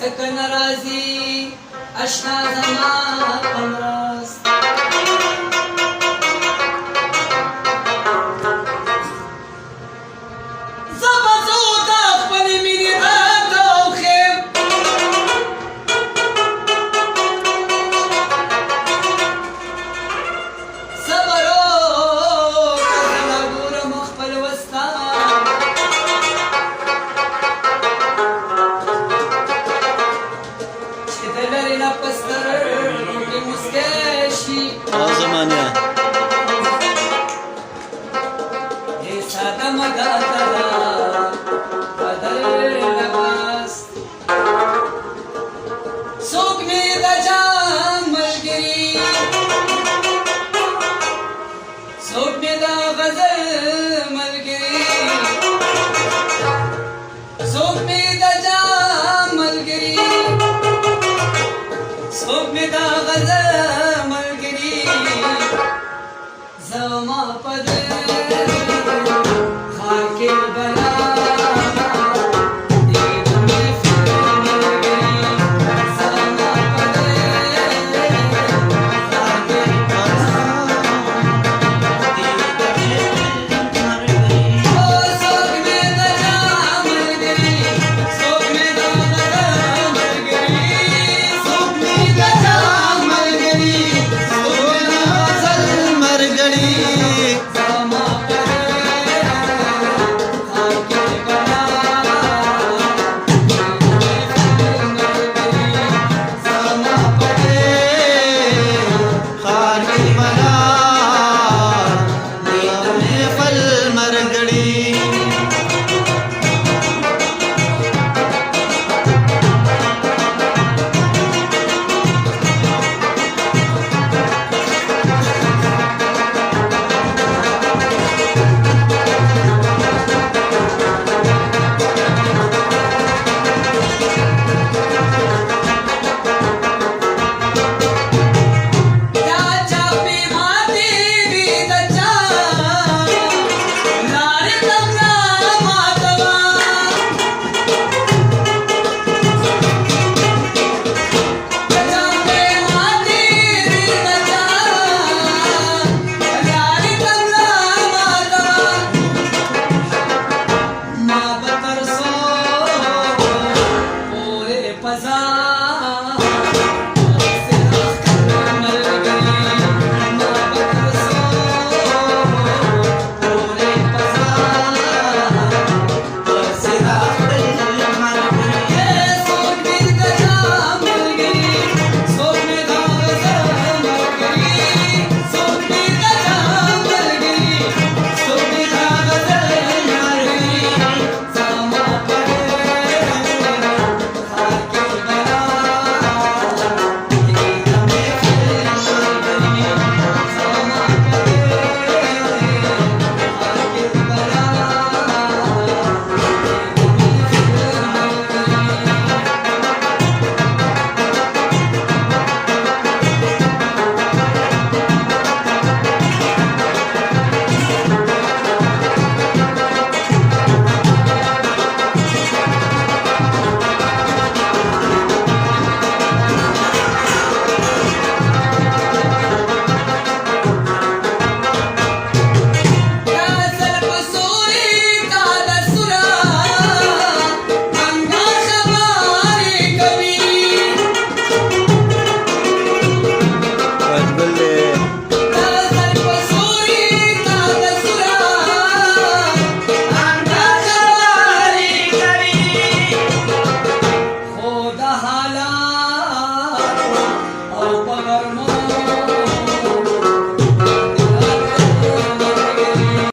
ځکه ناراضي اشنا زما په مراست زه به ځو د خپلې مینې د توخیم صبر وکړه زه ګورم خپل وستا زمانه ये सादा मगा तरा बदल लबास सोक में दजाम मलगिरी सोक में दा गजल मलगिरी सोक में दजाम मलगिरी सोक में दा गजल زما پد خاک بلا हाला